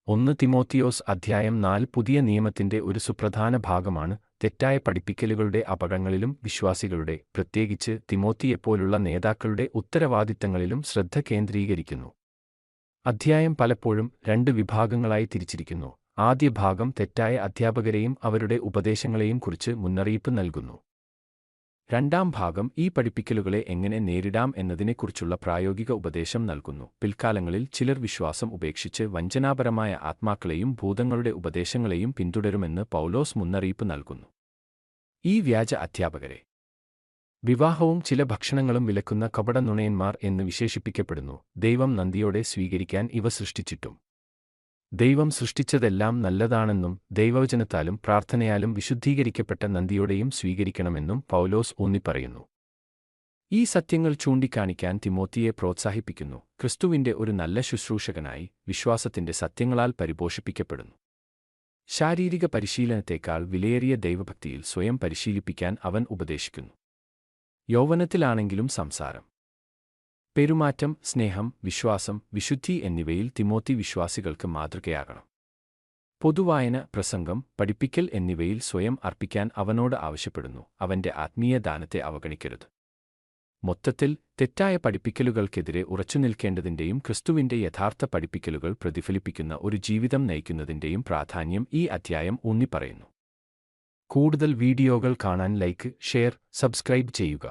1 തിമോത്തിയോസ് അധ്യായം 4 പുതിയ നിയമത്തിന്റെ ഒരു സുപ്രധാന ഭാഗമാണ് തെറ്റായ പഠിപ്പിക്കലുകളുടെ അപകടങ്ങളിലും വിശ്വാസികളുടെ, പ്രത്യേകിച്ച് തിമോത്തിയെപ്പോലുള്ള നേതാക്കളുടെ ഉത്തരവാദിത്തങ്ങളിലും ശ്രദ്ധ കേന്ദ്രീകരിക്കുന്നു. അധ്യായം പലപ്പോഴും 2 വിഭാഗങ്ങളായി തിരിച്ചിരിക്കുന്നു. ആദ്യ ഭാഗം തെറ്റായ അധ്യാപകരെയും അവരുടെ ഉപദേശങ്ങളെയും കുറിച്ച് മുന്നറിയിപ്പ് നൽകുന്നു. രണ്ടാം ഭാഗം ഈ പഠിപ്പിക്കലുകളെ എങ്ങനെ നേരിടാം എന്നതിനെക്കുറിച്ചുള്ള പ്രായോഗിക ഉപദേശം നൽകുന്നു. പിൽക്കാലങ്ങളിൽ ചിലർ വിശ്വാസം ഉപേക്ഷിച്ച് വഞ്ചനാപരമായ ആത്മാക്കളെയും ഭൂതങ്ങളുടെ ഉപദേശങ്ങളെയും പിന്തുടരുമെന്ന് പൗലോസ് മുന്നറിയിപ്പ് നൽകുന്നു. ഈ വ്യാജ അധ്യാപകരെ വിവാഹവും ചില ഭക്ഷണങ്ങളും വിലക്കുന്ന കപടനുണയന്മാർ എന്ന് വിശേഷിപ്പിക്കപ്പെടുന്നു. ദൈവം നന്ദിയോടെ സ്വീകരിക്കാൻ ഇവ സൃഷ്ടിച്ചിട്ടും ദൈവം സൃഷ്ടിച്ചതെല്ലാം നല്ലതാണെന്നും ദൈവവചനത്താലും പ്രാർത്ഥനയാലും വിശുദ്ധീകരിക്കപ്പെട്ട നന്ദിയോടെയും സ്വീകരിക്കണമെന്നും പൗലോസ് ഊന്നിപ്പറയുന്നു. ഈ സത്യങ്ങൾ ചൂണ്ടിക്കാണിക്കാൻ തിമോത്തിയെ പ്രോത്സാഹിപ്പിക്കുന്നു. ക്രിസ്തുവിന്റെ ഒരു നല്ല ശുശ്രൂഷകനായി വിശ്വാസത്തിന്റെ സത്യങ്ങളാൽ പരിപോഷിപ്പിക്കപ്പെടുന്നു. ശാരീരിക പരിശീലനത്തേക്കാൾ വിലയേറിയ ദൈവഭക്തിയിൽ സ്വയം പരിശീലിപ്പിക്കാൻ അവൻ ഉപദേശിക്കുന്നു. യൗവനത്തിലാണെങ്കിലും സംസാരം, പെരുമാറ്റം, സ്നേഹം, വിശ്വാസം, വിശുദ്ധി എന്നിവയിൽ തിമോത്തി വിശ്വാസികൾക്ക് മാതൃകയാകണം. പൊതുവായന, പ്രസംഗം, പഠിപ്പിക്കൽ എന്നിവയിൽ സ്വയം അർപ്പിക്കാൻ അവനോട് ആവശ്യപ്പെടുന്നു. അവന്റെ ആത്മീയ ദാനത്തെ അവഗണിക്കരുത്. മൊത്തത്തിൽ, തെറ്റായ പഠിപ്പിക്കലുകൾക്കെതിരെ ഉറച്ചുനിൽക്കേണ്ടതിന്റെയും ക്രിസ്തുവിന്റെ യഥാർത്ഥ പഠിപ്പിക്കലുകൾ പ്രതിഫലിപ്പിക്കുന്ന ഒരു ജീവിതം നയിക്കുന്നതിന്റെയും പ്രാധാന്യം ഈ അധ്യായം ഊന്നിപ്പറയുന്നു. കൂടുതൽ വീഡിയോകൾ കാണാൻ ലൈക്ക്, ഷെയർ, സബ്സ്ക്രൈബ് ചെയ്യുക.